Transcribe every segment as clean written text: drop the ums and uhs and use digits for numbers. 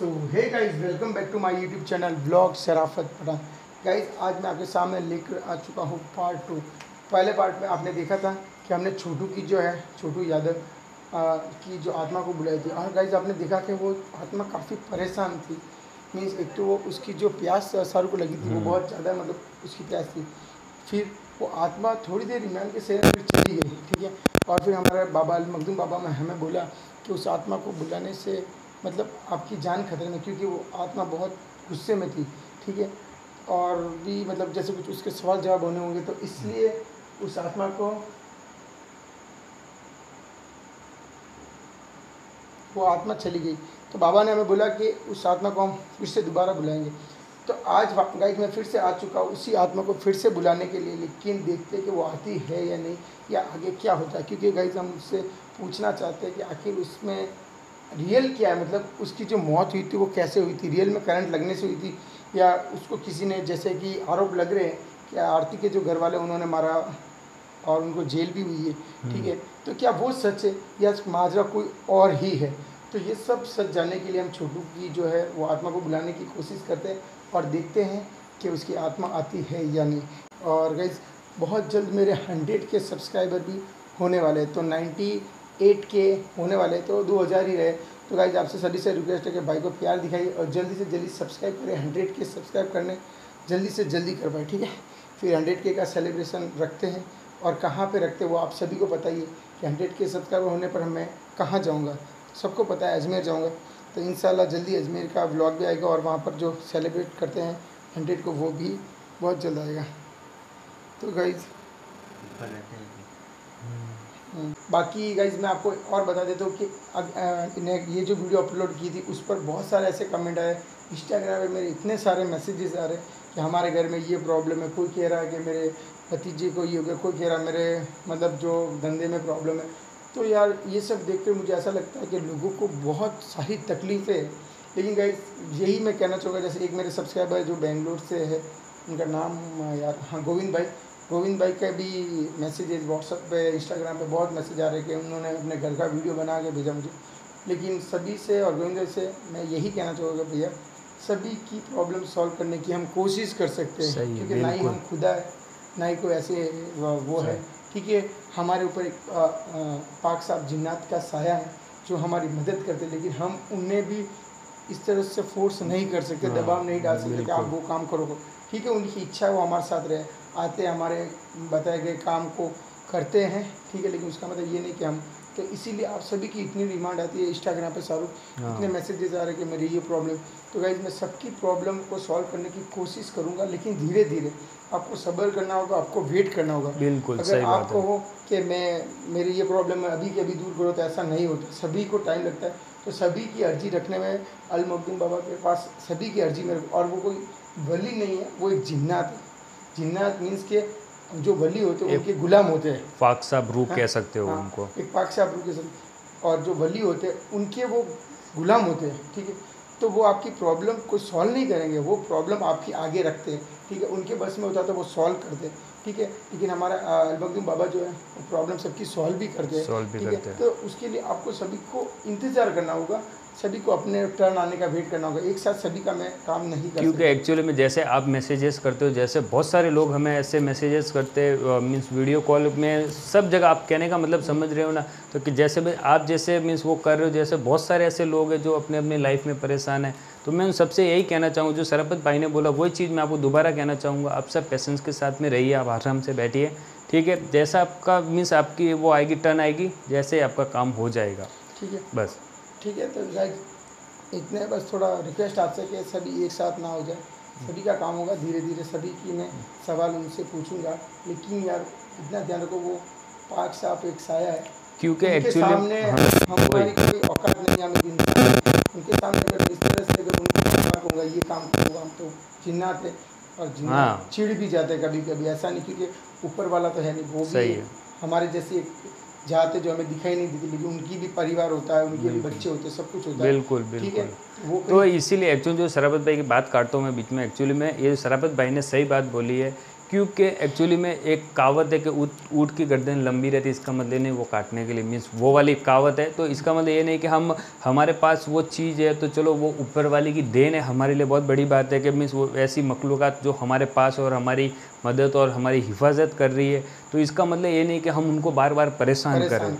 So hey guys, welcome back to my YouTube channel blog Sharafat Pathan. Guys, आज मैं आपके सामने लेकर आ चुका हूँ पार्ट 2। पहले पार्ट में आपने देखा था कि हमने छोटू की जो है छोटू यादव की जो आत्मा को बुलाई थी। और गाइस, आपने देखा कि वो आत्मा काफ़ी परेशान थी। मीन्स एक तो वो उसकी जो प्यास सर को लगी थी वो बहुत ज़्यादा, मतलब उसकी प्यास थी। फिर वो आत्मा थोड़ी देर ईमान के शहर में चली गई, ठीक है। और फिर हमारे बाबा अल मखदूम बाबा में हमें बोला कि उस आत्मा को बुलाने से मतलब आपकी जान खतरे में, क्योंकि वो आत्मा बहुत गुस्से में थी, ठीक है। और भी मतलब जैसे कुछ उसके सवाल जवाब होने होंगे, तो इसलिए उस आत्मा को वो आत्मा चली गई। तो बाबा ने हमें बोला कि उस आत्मा को हम फिर से दोबारा बुलाएंगे। तो आज गाइस मैं फिर से आ चुका हूँ उसी आत्मा को फिर से बुलाने के लिए, लेकिन देखते हैं कि वो आती है या नहीं, या आगे क्या होता है। क्योंकि गाइस हम उससे पूछना चाहते हैं कि आखिर उसमें रियल क्या है, मतलब उसकी जो मौत हुई थी वो कैसे हुई थी, रियल में करंट लगने से हुई थी, या उसको किसी ने, जैसे कि आरोप लग रहे हैं कि आरती के जो घर वाले उन्होंने मारा और उनको जेल भी हुई है, ठीक है। तो क्या वो सच है या माजरा कोई और ही है। तो ये सब सच जानने के लिए हम छोटू की जो है वो आत्मा को बुलाने की कोशिश करते हैं और देखते हैं कि उसकी आत्मा आती है या नहीं। और गाइस, बहुत जल्द मेरे 100 के सब्सक्राइबर भी होने वाले हैं, तो 98 के होने वाले, तो 2000 ही रहे। तो गाइस, आपसे सभी से रिक्वेस्ट है कि भाई को प्यार दिखाइए और जल्दी से जल्दी सब्सक्राइब करें। 100 के सब्सक्राइब करने जल्दी से जल्दी कर पाए, ठीक है। फिर 100 के का सेलिब्रेशन रखते हैं, और कहाँ पे रखते हैं वो आप सभी को पता ही है कि 100 के सब्सक्राइबर होने पर मैं कहाँ जाऊँगा, सबको पता है, अजमेर जाऊँगा। तो इंशाल्लाह जल्दी अजमेर का व्लॉग भी आएगा, और वहाँ पर जो सेलिब्रेट करते हैं 100 को वो भी बहुत जल्द आएगा। तो गाइज़ बाकी गाइज़ मैं आपको और बता देता हूँ कि ये जो वीडियो अपलोड की थी उस पर बहुत सारे ऐसे कमेंट आए। इंस्टाग्राम पे मेरे इतने सारे मैसेजेस आ रहे कि हमारे घर में ये प्रॉब्लम है, कोई कह रहा है कि मेरे भतीजे को ये हो गया, कोई कह रहा है मेरे मतलब जो धंधे में प्रॉब्लम है। तो यार ये सब देख कर मुझे ऐसा लगता है कि लोगों को बहुत सारी तकलीफ़ें है। लेकिन गाइज़ यही मैं कहना चाहूँगा, जैसे एक मेरे सब्सक्राइबर जो बेंगलोर से है, उनका नाम यार हाँ गोविंद भाई का भी मैसेजेस व्हाट्सएप पे इंस्टाग्राम पे बहुत मैसेज आ रहे हैं कि उन्होंने अपने घर का वीडियो बना के भेजा मुझे। लेकिन सभी से और गोविंद भाई से मैं यही कहना चाहूँगा भैया, सभी की प्रॉब्लम सॉल्व करने की हम कोशिश कर सकते हैं, क्योंकि ना ही हम खुदा है ना ही कोई ऐसे वो है, ठीक है। हमारे ऊपर एक पाक साहब जिन्नात का साया है जो हमारी मदद करते, लेकिन हम उन्हें भी इस तरह से फोर्स नहीं कर सकते, दबाव नहीं डाल सकते कि आप वो काम करो, ठीक है। उनकी इच्छा है वो हमारे साथ रहे, आते हमारे बताए गए काम को करते हैं, ठीक है। लेकिन उसका मतलब ये नहीं कि हम, तो इसीलिए आप सभी की इतनी डिमांड आती है इंस्टाग्राम पे, शाहरुख इतने मैसेजेस आ रहे हैं कि मेरी ये प्रॉब्लम। तो गाइज मैं सबकी प्रॉब्लम को सॉल्व करने की कोशिश करूँगा, लेकिन धीरे धीरे आपको सब्र करना होगा, आपको वेट करना होगा। बिल्कुल अगर आप कहो कि मेरी ये प्रॉब्लम है अभी के अभी दूर करो, तो ऐसा नहीं होता, सभी को टाइम लगता है। तो सभी की अर्जी रखने में अल मखदूम बाबा के पास सभी की अर्जी में, और वो कोई वली नहीं है, वो एक जिन्नात है। जिन्नात मीन्स के जो वली होते हैं उनके गुलाम होते हैं, पाक साहब रूह कह सकते हो उनको, एक पाक साहब रूह कह सकते। और जो वली होते हैं उनके वो गुलाम होते हैं, ठीक है। तो वो आपकी प्रॉब्लम को सॉल्व नहीं करेंगे, वो प्रॉब्लम आपकी आगे रखते हैं, ठीक है। उनके बस में होता है तो वो सॉल्व करते हैं, ठीक है। लेकिन हमारा अल मखदूम बाबा जो है वो प्रॉब्लम सबकी सॉल्व भी करते हैं, ठीक है। तो उसके लिए आपको सभी को इंतज़ार करना होगा, सभी को अपने टर्न आने का वेट करना होगा, एक साथ सभी का मैं काम नहीं कर सकता। क्योंकि एक्चुअली में जैसे आप मैसेजेस करते हो, जैसे बहुत सारे लोग हमें ऐसे मैसेजेस करते हैं, मींस वीडियो कॉल में सब जगह, आप कहने का मतलब समझ रहे हो ना। तो कि जैसे भी आप जैसे मींस वो कर रहे हो, जैसे बहुत सारे ऐसे लोग हैं जो अपने अपनी लाइफ में परेशान हैं। तो मैं उन सबसे यही कहना चाहूँगा, जो शराफत भाई ने बोला वही चीज़ मैं आपको दोबारा कहना चाहूँगा, आप सब पेशेंस के साथ में रहिए, आप आराम से बैठिए, ठीक है। जैसा आपका मीन्स आपकी वो आएगी, टर्न आएगी, जैसे आपका काम हो जाएगा, ठीक है बस, ठीक है। तो गाइस इतने बस थोड़ा रिक्वेस्ट आपसे कि सभी एक साथ ना हो जाए, सभी का काम होगा धीरे धीरे, सभी की मैं सवाल उनसे पूछूंगा। लेकिन यार इतना ध्यान रखो, वो पाक साहब एक साया है, क्योंकि उनके सामने हमारी कोई औकात नहीं है, उनके सामने अगर इस तरह से अगर उनको काम कहूँगा, ये काम करूँगा, हम तो जिन्नात है, और जिन्नात चिढ़ भी जाते हैं कभी कभी, ऐसा नहीं, क्योंकि ऊपर वाला तो है नहीं, वो भी हमारे जैसे जाते जो हमें दिखाई नहीं देती, लेकिन उनकी भी परिवार होता है, उनके भी बच्चे होते हैं, सब कुछ होता है, बिल्कुल ठीक है। वो तो इसीलिए एक्चुअली जो शराफत भाई की बात काटता हूँ मैं बीच में, एक्चुअली में ये शराफत भाई ने सही बात बोली है, क्योंकि एक्चुअली में एक कहावत है कि ऊँट की गर्दन लंबी रहती है, इसका मतलब नहीं वो काटने के लिए, मीन्स वो वाली कहावत है। तो इसका मतलब ये नहीं कि हम हमारे पास वो चीज़ है तो चलो वो ऊपर वाले की देन है, हमारे लिए बहुत बड़ी बात है कि मीन्स वो ऐसी मखलूक़ात जो हमारे पास और हमारी मदद और हमारी हिफाजत कर रही है। तो इसका मतलब ये नहीं कि हम उनको बार बार परेशान करें,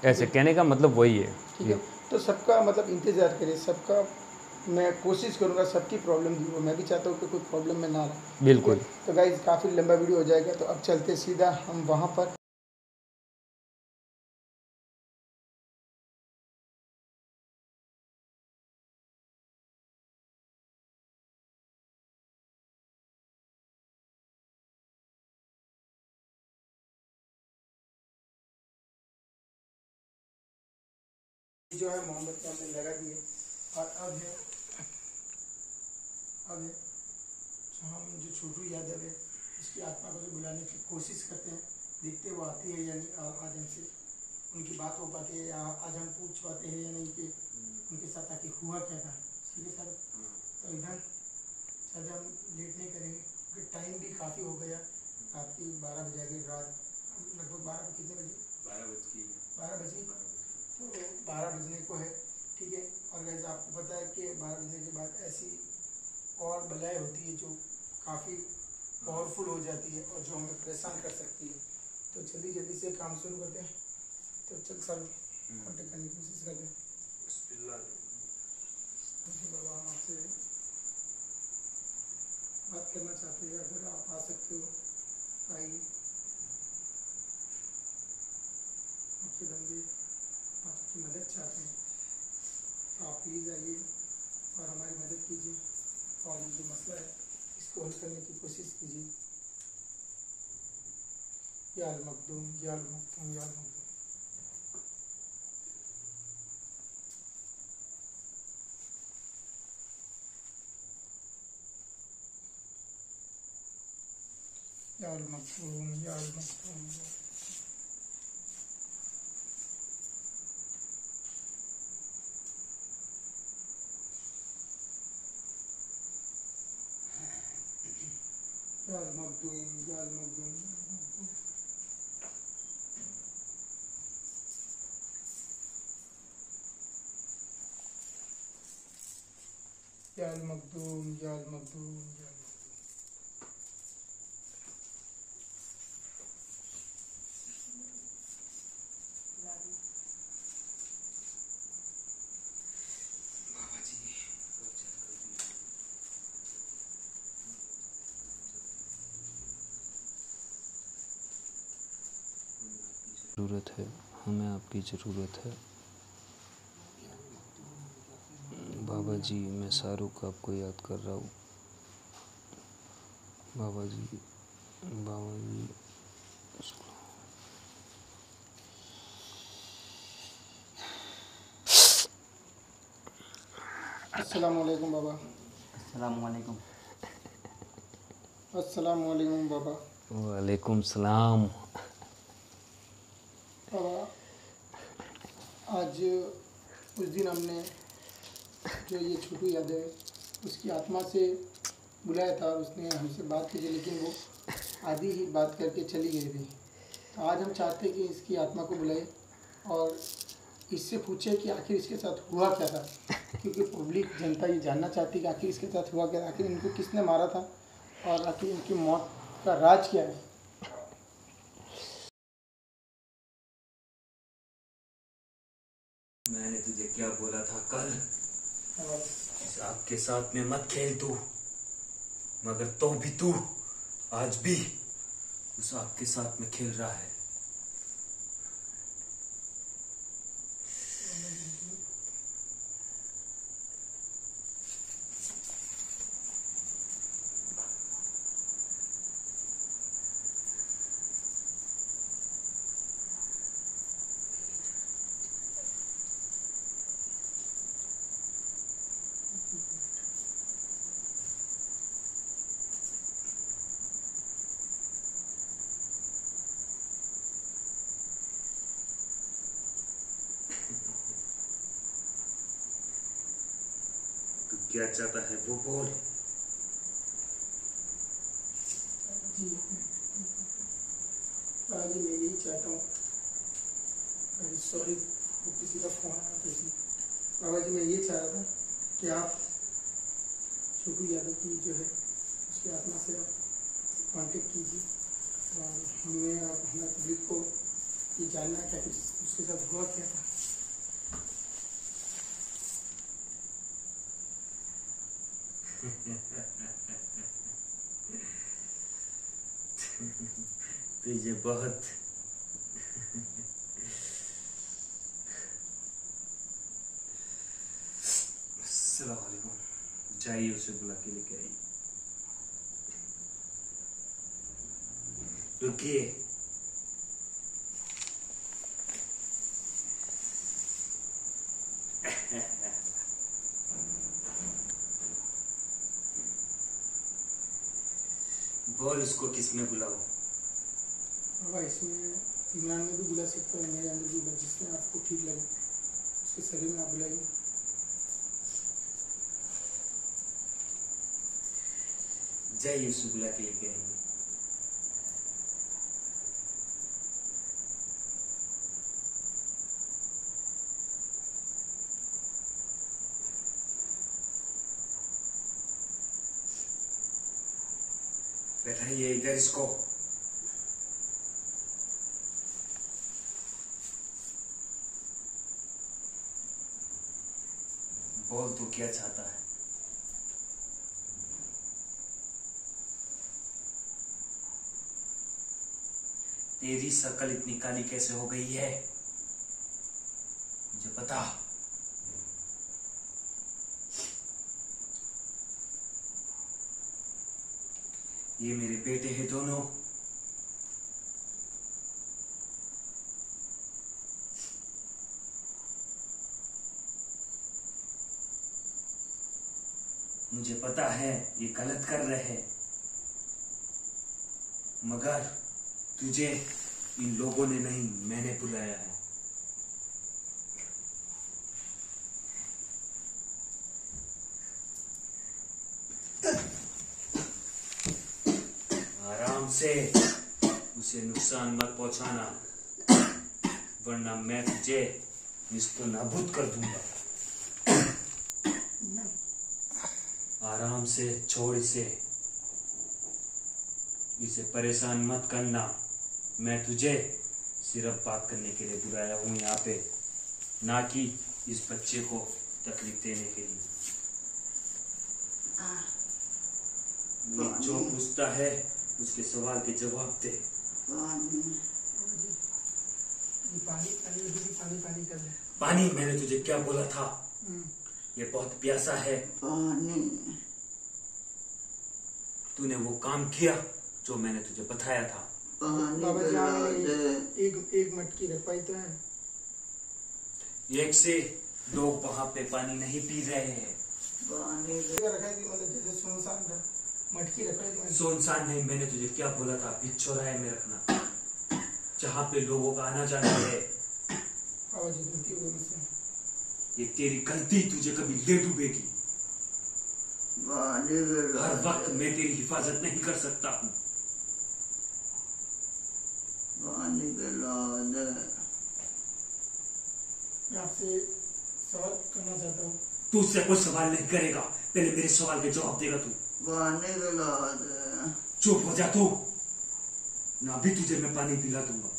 ऐसे कहने का मतलब वही है। ठीक है, तो सबका मतलब इंतज़ार करें, सबका मैं कोशिश करूँगा सबकी प्रॉब्लम दूर हो। मैं भी चाहता हूँ कि कोई प्रॉब्लम में ना रहे। बिल्कुल। तो गाइस काफ़ी लंबा वीडियो हो जाएगा, तो अब चलते सीधा हम वहाँ पर। जो है मोमबत्ती हमने लगा दिए और अब है हम जो छोटू यादव है उसकी आत्मा को जो बुलाने की कोशिश करते हैं, देखते वो आती है या नहीं, और आज हमसे उनकी बात हो पाती है या आज हम पूछ पाते हैं या नहीं कि उनके साथ आके हुआ क्या था। ठीक है सर, तो इधर शायद हम लेट नहीं करेंगे क्योंकि टाइम भी काफ़ी हो गया, रात की 12 बजे गई, रात लगभग 12 कितने बजे, 12 बजे, तो 12 बजने को है। ठीक है, और वैसे आपको पता है कि 12 बजने के बाद ऐसी और बलाएँ होती है जो काफ़ी पावरफुल हो जाती है और जो हमें परेशान कर सकती है। तो जल्दी जल्दी से काम शुरू करते हैं। तो चल सर कांटेक्ट करने की कोशिश करते हैं। बाबा हम आपसे बात करना चाहते हैं, अगर आप आ सकते हो आइए। आपके बंदे आपकी मदद चाहते हैं, तो आप प्लीज़ आइए और हमारी मदद कीजिए और ये जो मसला है इसको हल करने की कोशिश कीजिए। या अल मखदूम, या अल मखदूम, या अल मखदूम। या अल मखदूम, या अल मखदूम। या अल मखदूम, या अल मखदूम, या अल मखदूम, या अल मखदूम, या अल मखदूम। ज़रूरत है, हमें आपकी ज़रूरत है बाबा जी। मैं शाहरुख आपको याद कर रहा हूँ बाबा जी, बाबा जी। अस्सलाम वालेकुम बाबा। अस्सलाम वालेकुम। अस्सलाम वालेकुम बाबा। वालेकुम सलाम। बाबा आज उस दिन हमने जो ये छोटू यादव है उसकी आत्मा से बुलाया था, उसने हमसे बात की थी, लेकिन वो आधी ही बात करके चली गई थी। तो आज हम चाहते हैं कि इसकी आत्मा को बुलाए और इससे पूछे कि आखिर इसके साथ हुआ क्या था, क्योंकि पब्लिक जनता ये जानना चाहती है कि आखिर इसके साथ हुआ क्या, आखिर इनको किसने मारा था और आखिर इनकी मौत का राज क्या है। मैंने तुझे क्या बोला था कल, इस आग के साथ में मत खेल तू, मगर तो भी तू आज भी उस आग के साथ में खेल रहा है। तू क्या चाहता है वो बोल। जी बाबा जी मैं यही चाहता हूँ, सॉरी किसी का फ़ोन आया था इसलिए। बाबा जी मैं ये चाह रहा था कि आप छोटू यादव की जो है उसकी आत्मा से आप कांटेक्ट कीजिए और हमें और हमारे पब्लिक को ये जानना है कि उसके साथ हुआ क्या था। तुझे बहुत अस्सलाम वालेकुम, जाइए उसे बुला के लेके आइए। रुकिए, बोल उसको किस में बुलाऊं? बाबा इसमें इमरान में भी बुला सकता है, मेरे अंदर भी बुला, जिसमें आपको ठीक लगे उसके शरीर में आप बुलाइए। जाइए उसे बुला के लेके आइए। बैठाइए इधर इसको। बोल तू क्या चाहता है? तेरी शक्ल इतनी काली कैसे हो गई है मुझे बता। ये मेरे बेटे हैं दोनों। मुझे पता है ये गलत कर रहे हैं, मगर तुझे इन लोगों ने नहीं, मैंने बुलाया है। आराम से उसे नुकसान मत पहुंचाना, वरना मैं तुझे इसको नाबूद कर दूंगा। आराम से छोड़ इसे परेशान मत करना। मैं तुझे सिर्फ बात करने के लिए बुलाया हूं यहाँ पे, ना कि इस बच्चे को तकलीफ देने के लिए। जो पूछता है उसके सवाल के जवाब दे। पानी कर दे। पानी? मैंने तुझे क्या बोला था? ये बहुत प्यासा है। तूने वो काम किया जो मैंने तुझे बताया था। बाबा जी एक मटकी रख पाई तो है। एक से लोग वहां पे पानी नहीं पी रहे हैं। जैसे सुनसान था, मटकी रखाई थी। सुनसान नहीं, मैंने तुझे क्या बोला था, बीच चौराहे में रखना, जहाँ पे लोगों का आना जाना है। बाबा जी गलती हो गई मुझसे। ये तेरी गलती तुझे कभी ले डूबेगी। हर वक्त मैं तेरी हिफाजत नहीं कर सकता हूँ। मैं आपसे सवाल करना चाहता हूँ। तू उससे कोई सवाल नहीं करेगा, पहले मेरे सवाल के जवाब देगा तू। चुप हो जा तू, ना भी तुझे मैं पानी पिला दूंगा।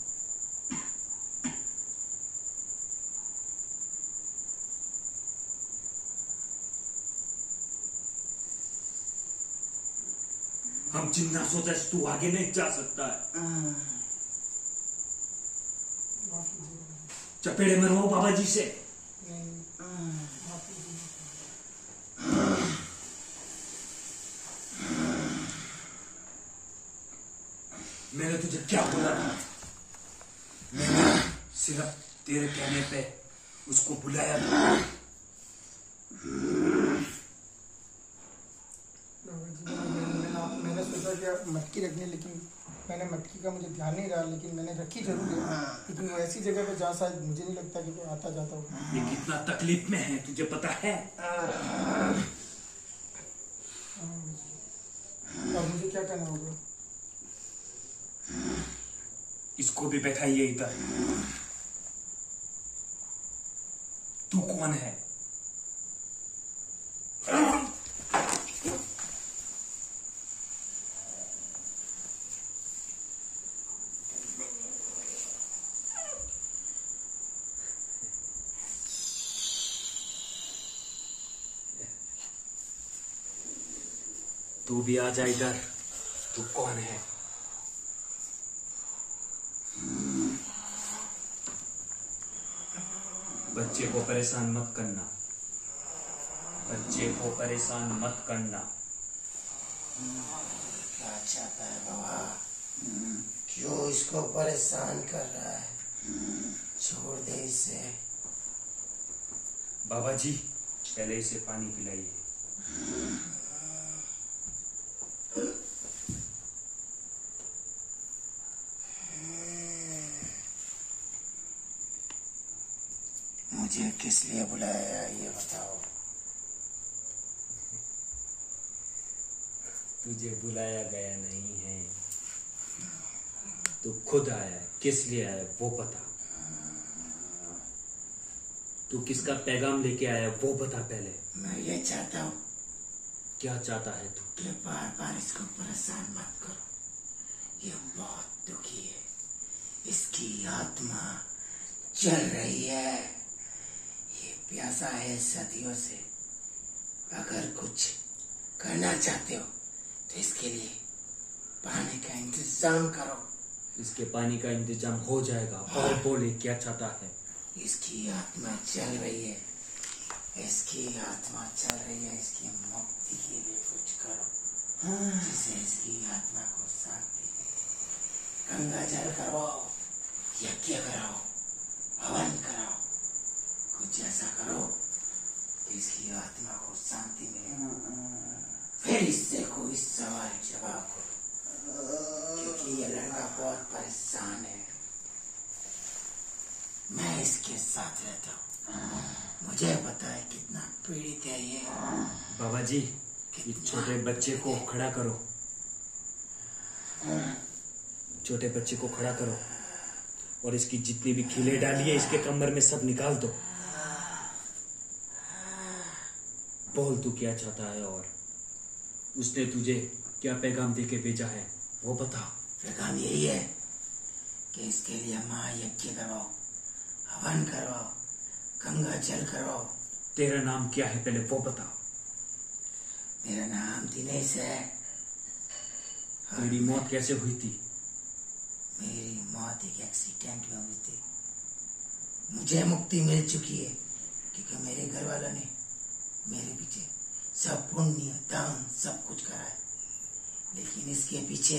हम जितना सोचा तू आगे नहीं जा सकता है। चपेड़े में रहो बाबा जी से। मैंने तुझे क्या बोला था? मैंने सिर्फ तेरे कहने पे उसको बुलाया था। मैंने सोचा कि मटकी रखनी, लेकिन मैंने मटकी का मुझे ध्यान नहीं रहा, लेकिन मैंने रखी जरूर है, लेकिन वो ऐसी जगह पे जहाँ शायद मुझे नहीं लगता कि कोई आता जाता होगा। ये कितना तकलीफ में है तुझे पता है? अब मुझे क्या करना होगा? इसको भी बैठाइए इधर। तू कौन है? तू भी आ जा इधर। तू कौन है? बच्चे को परेशान मत करना। बच्चे को परेशान मत करना। क्या चाहता है बाबा? क्यों इसको परेशान कर रहा है? छोड़ दे इसे। बाबा जी, पहले इसे पानी पिलाइए। मुझे किस लिए बुलाया ये बताओ। तुझे बुलाया गया नहीं है, तू खुद आया है। किस लिए आया वो बता। तू किसका पैगाम लेके आया वो बता पहले। मैं ये चाहता हूँ क्या चाहता है तू? कि बार बार इसको परेशान मत करो। ये बहुत दुखी है, इसकी आत्मा चल रही है, ये प्यासा है सदियों से। अगर कुछ करना चाहते हो तो इसके लिए पानी का इंतजाम करो। इसके पानी का इंतजाम हो जाएगा। और बोले क्या चाहता है? इसकी आत्मा चल रही है, इसकी आत्मा चल रही है, इसकी मुक्ति के लिए कुछ करो जिससे इसकी आत्मा को शांति मिले। गंगा जल करवाओ, यज्ञ कराओ, हवन कराओ, कुछ ऐसा करो कि इसकी आत्मा को शांति मिले। फिर इससे कोई सवाल जवाब करो, क्योंकि ये लड़का बहुत परेशान है। मैं इसके साथ रहता हूँ, मुझे पता है कितना पीड़ित है ये। बाबा जी, इस छोटे बच्चे को खड़ा करो। छोटे बच्चे को खड़ा करो और इसकी जितनी भी खीले डाली है इसके कमर में सब निकाल दो। बोल तू क्या चाहता है और उसने तुझे क्या पैगाम देके भेजा है वो बता। पैगाम यही है कि इसके लिए महायज्ञ करवाओ, हवन करवाओ, गंगा जल करवाओ। तेरा नाम क्या है पहले वो बता। मेरा नाम दिनेश है। तेरी मौत कैसे हुई थी? मेरी मौत एक एक्सीडेंट में हुई थी। मुझे मुक्ति मिल चुकी है क्योंकि मेरे घर वालों ने मेरे पीछे सब पुण्य दान सब कुछ करा है, लेकिन इसके पीछे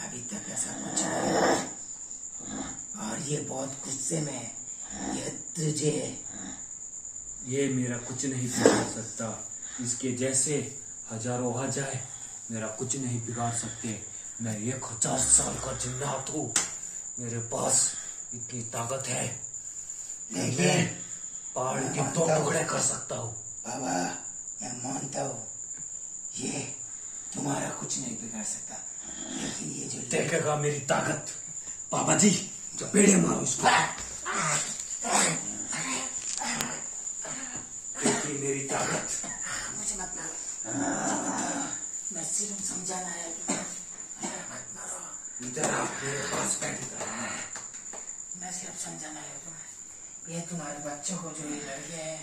अभी तक ऐसा कुछ नहीं है और ये बहुत गुस्से में है। ये तुझे ये मेरा कुछ नहीं बिगाड़ सकता। इसके जैसे हजारों आ जाए मेरा कुछ नहीं बिगाड़ सकते। मैं 1000 साल का जिन्नात हूँ, मेरे पास इतनी ताकत है। लेकिन पहाड़ के 2 टुकड़े कर सकता हूँ। बाबा मैं मानता हूँ ये तुम्हारा कुछ नहीं बिगाड़ सकता, लेकिन ये जो देखेगा मेरी ताकत। बाबा जी, जो पेड़े मारो इसको। देखिए मेरी ताकत। मुझे मत मारो, मैं सिर्फ समझाना है। मत मारो। इधर आप मेरे पास बैठ कर। मैं सिर्फ समझाना है तुम्हें। ये तुम्हारे बच्चों को जो ये लड़के हैं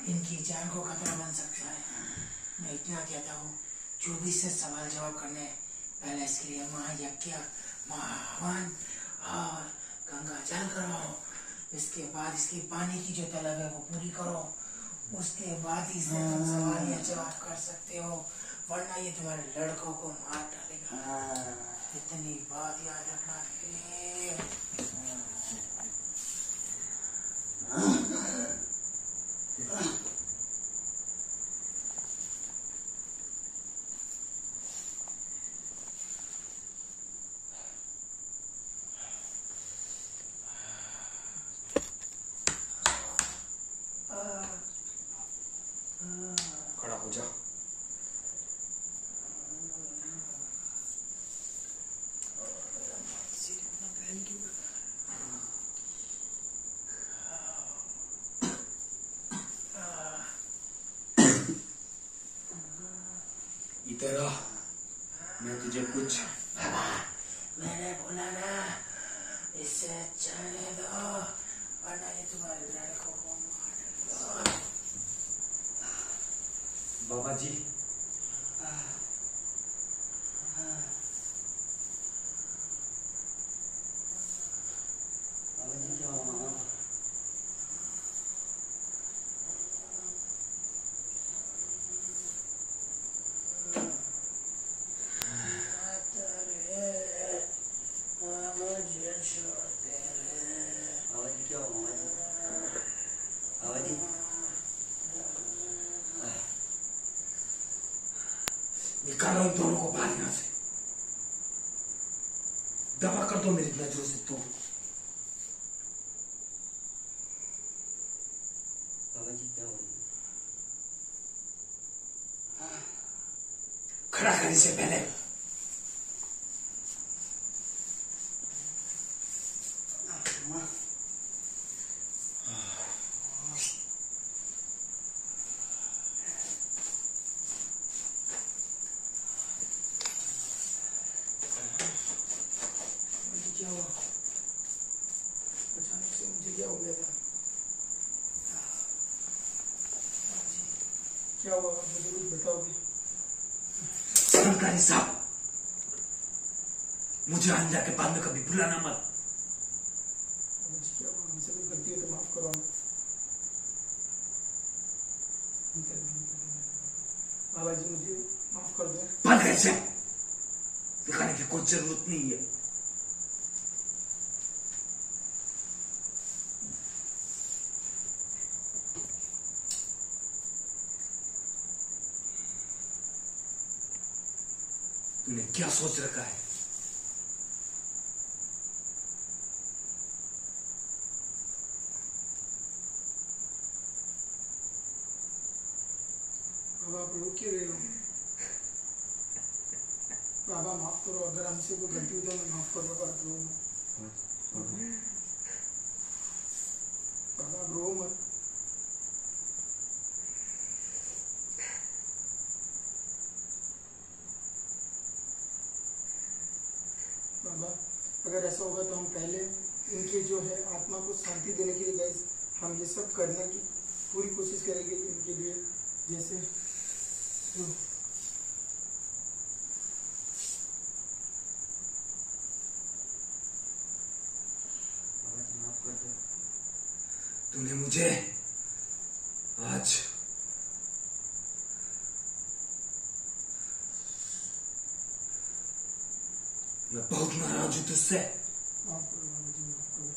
इनकी जान को खतरा बन सकता है। मैं इतना कहता हूँ 24 से सवाल जवाब करने पहले इसके लिए महायज्ञ, महाहवन और गंगा जल कराओ। इसके बाद इसकी पानी की जो तलब है वो पूरी करो। उसके बाद ही से तुम सवाल या जवाब कर सकते हो, वरना ये तुम्हारे लड़कों को मार डालेगा। इतनी बात याद रखना। खड़ा हो जा। बहन की तेरा मैं तुझे कुछ मैंने बोला ना, इससे चले दो वरना ये तुम्हारे लड़कों को मार दो। बाबा जी निकालो इन दोनों को बाहर यहाँ से, दबा कर दो मेरी नजरों से। तो खड़ा करने से पहले क्या हुआ? अचानक से मुझे क्या हो गया था? क्या हुआ मुझे कुछ बताओगे? सरकारी साहब, मुझे आइंदा के बाद में कभी भुलाना मत। क्या हुआ? हमसे कोई गलती है तो माफ करो। बाबा जी मुझे माफ कर दो। बंद कर इसे, दिखाने की कोई जरूरत नहीं है। तूने क्या सोच रखा है? बाबा आप रोक क्यों रहे हो? बाबा माफ करो, अगर हमसे कोई गलती हुई तो मैं माफ कर बाबा, रो मत। बाबा आप रो मत। बाबा अगर ऐसा होगा तो हम पहले इनके जो है आत्मा को शांति देने के लिए गाइस हम ये सब करने की पूरी कोशिश करेंगे इनके लिए। जैसे तो तूने मुझे आज मैं बहुत नाराज हूं तुझसे। माफ करो बाबा जी, माफ करो।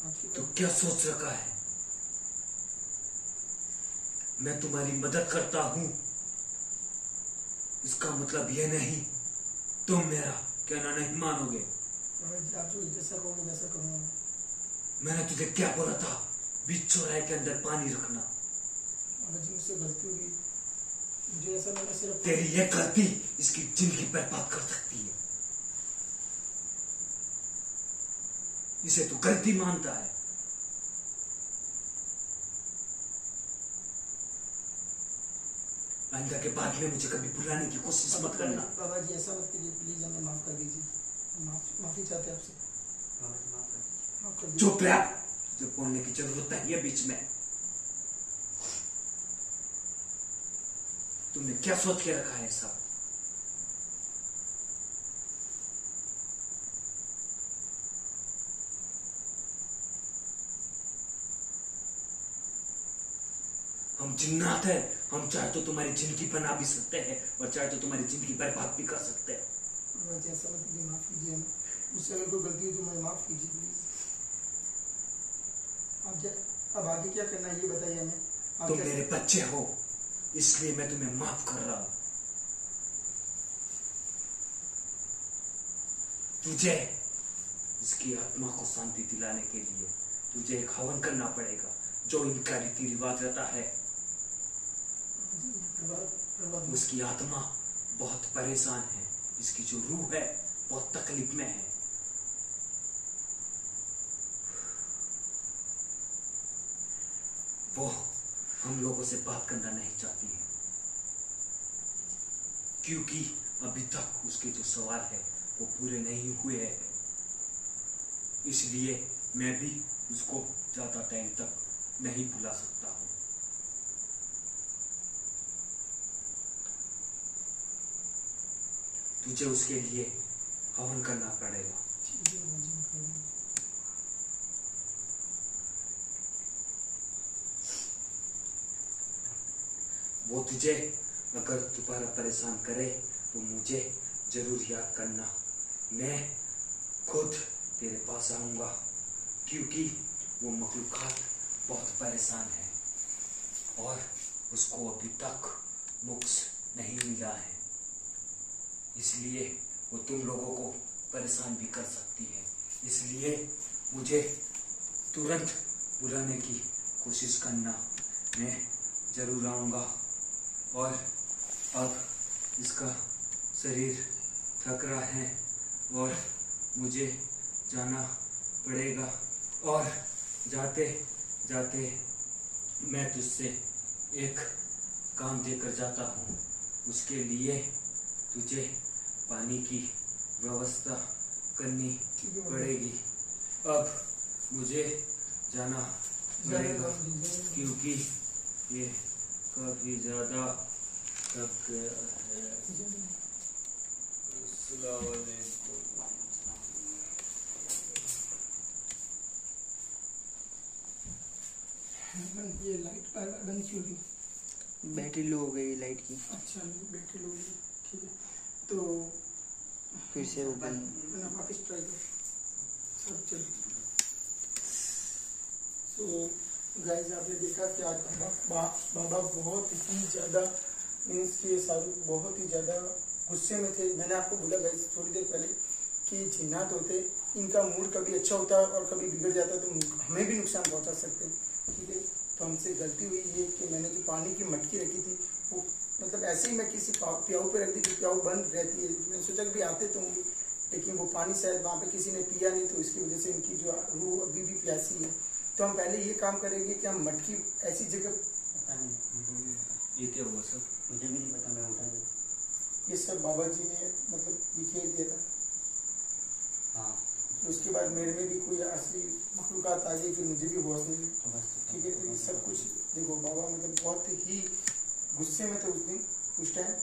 आपकी तू क्या सोच रखा है? मैं तुम्हारी मदद करता हूं, इसका मतलब यह नहीं तुम मेरा कहना नहीं मानोगे। बाबा जी आप जो जैसा कहोगे वैसा करूँगा। मैंने तुझे क्या बोला था? बीच चौराहे के अंदर पानी रखना। बाबा जी मुझसे गलती हो गई, मुझे ऐसा लगा सिर्फ तेरी यह गलती इसकी जिंदगी बर्बाद कर सकती है। इसे तू गलती मानता है। आइंदा के बाद में मुझे कभी भुलाने की कोशिश मत करना। बाबा जी ऐसा मत कीजिए प्लीज, हमें माफ कर दीजिए। माफी चाहते हैं आपसे, माफ कर दीजिए। चुप रह, तुझे बोलने की जरूरत नहीं है बीच में। तुमने क्या सोच के रखा है सब? हम जिन्नात है, हम चाहे तो तुम्हारी जिंदगी बना भी सकते हैं और चाहे तो तुम्हारी जिंदगी बर्बाद भी कर सकते हैं। बाबा जी ऐसा मत कीजिए, माफ कीजिए। मुझसे अगर कोई गलती हुई तो मुझे माफ कीजिए प्लीज। अब आगे क्या करना है ये बताइए हमें। तुम मेरे बच्चे हो, इसलिए मैं तुम्हें माफ कर रहा हूं। तुझे इसकी आत्मा को शांति दिलाने के लिए तुझे एक हवन करना पड़ेगा, जो इनका रीति रिवाज रहता है। उसकी आत्मा बहुत परेशान है, इसकी जो रूह है बहुत तकलीफ में है। वो हम लोगों से बात करना नहीं चाहती है। क्योंकि अभी तक उसके जो सवाल है वो पूरे नहीं हुए हैं, इसलिए मैं भी उसको ज़्यादा टाइम तक नहीं भुला सकता हूँ। तुझे उसके लिए हवन करना पड़ेगा। वो तुझे अगर दोबारा परेशान करे तो मुझे जरूर याद करना, मैं खुद तेरे पास आऊँगा, क्योंकि वो मखलूक़ात बहुत परेशान है और उसको अभी तक मोक्ष नहीं मिला है, इसलिए वो तुम लोगों को परेशान भी कर सकती है। इसलिए मुझे तुरंत बुलाने की कोशिश करना, मैं ज़रूर आऊँगा। और अब इसका शरीर थक रहा है और मुझे जाना पड़ेगा, और जाते जाते मैं तुझसे एक काम देकर जाता हूँ। उसके लिए तुझे पानी की व्यवस्था करनी पड़ेगी। अब मुझे जाना पड़ेगा क्योंकि ये काफ़ी ज़्यादा थक गया है। अस्सलाम वालेकुम। ये लाइट पर बंद क्यों हुई? बैटरी लो हो गई लाइट की। अच्छा, बैटरी लो, ठीक है। तो फिर से वो बंद। वापस ट्राई करो सब। चल, तो गाइस आपने देखा कि आज बाबा बहुत ही ज़्यादा मीन्स कि सारू बहुत ही ज़्यादा गुस्से में थे। मैंने आपको बोला गाइस थोड़ी देर पहले कि जिन्नात होते, इनका मूड कभी अच्छा होता है और कभी बिगड़ जाता है, तो हमें भी नुकसान पहुंचा सकते हैं, ठीक है। तो हमसे गलती हुई ये कि मैंने जो पानी की मटकी रखी थी वो मतलब ऐसे ही मैं किसी प्याऊ पे रख दी थी, प्याऊ बंद रहती है। मैंने सोचा कि भी आते तो होंगे, लेकिन वो पानी शायद वहाँ पे किसी ने पिया नहीं, तो इसकी वजह से इनकी जो रूह अभी भी प्यासी है। तो हम पहले ये काम करेंगे कि हम मटकी ऐसी जगह, पता नहीं ये क्या हुआ सब? मुझे भी नहीं पता, मैं उठा दे। ये सब बाबा जी ने मतलब बिखेर दिया था। हाँ, तो उसके बाद मेरे में भी कोई असली मखलूक़ात आ गई, फिर मुझे भी होश नहीं है, तो बस ठीक है। तो ये सब कुछ देखो, बाबा मतलब बहुत ही गुस्से में थे उस दिन, उस टाइम,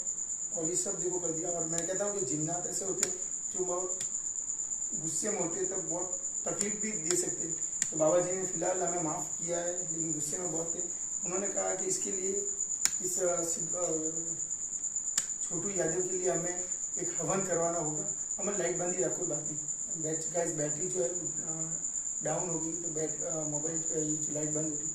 और ये सब देखो कर दिया। और मैं कहता हूँ कि जिन्नात ऐसे होते जो बहुत गुस्से में होते तब बहुत तकलीफ भी दे सकते। तो बाबा जी ने फिलहाल हमें माफ़ किया है, लेकिन गुस्से में बहुत थे। उन्होंने कहा कि इसके लिए इस छोटू यादव के लिए हमें एक हवन करवाना होगा। हमें लाइट बंद ही रखो, कोई बात नहीं। गैस बैटरी जो है डाउन होगी, तो मोबाइल ये जो लाइट बंद होगी।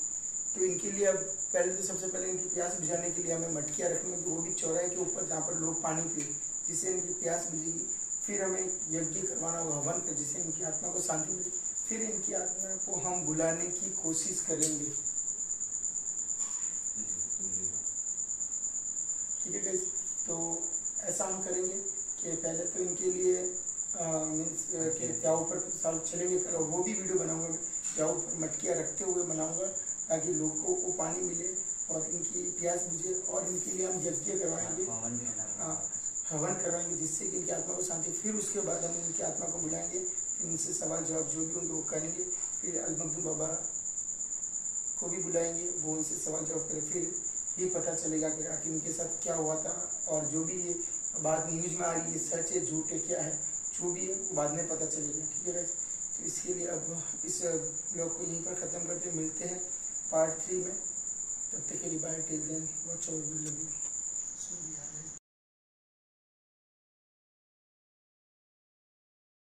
तो इनके लिए अब पहले तो सबसे पहले इनकी प्यास बुझाने के लिए हमें मटकियाँ रखनी होगी, वो भी चौराहे के ऊपर जहाँ पर लोग पानी पिए, जिससे इनकी प्यास बुझेगी। फिर हमें यज्ञ करवाना होगा हवन पर, जिससे इनकी आत्मा को शांति मिले। फिर इनकी आत्मा को हम बुलाने की कोशिश करेंगे, ठीक है गाइस। तो ऐसा हम करेंगे कि पहले तो इनके लिए मीन्स के प्याऊ पर साल चलेंगे, वो भी वीडियो बनाऊंगा मैं, प्याऊ पर मटकियाँ रखते हुए बनाऊंगा, ताकि लोगों को पानी मिले और इनकी प्यास बुझे। और इनके लिए हम यज्ञ करवाएंगे, हवन करवाएंगे, जिससे कि इनकी आत्मा को शांति। फिर उसके बाद हम इनकी आत्मा को बुलाएंगे, फिर इनसे सवाल जवाब जो भी होंगे वो करेंगे। फिर अलमकदूम बाबा को भी बुलाएंगे, वो उनसे सवाल जवाब करें। फिर ये पता चलेगा कि आखिर इनके साथ क्या हुआ था, और जो भी ये बात न्यूज़ में आ रही है सच है झूठ है क्या है, जो भी है वो बाद में पता चलेगा, ठीक है गाइस। तो इसके लिए अब इस ब्लॉग को यहीं पर ख़त्म करते, मिलते हैं पार्ट 3 में। तब तक के लिए bye, till then, watch our video.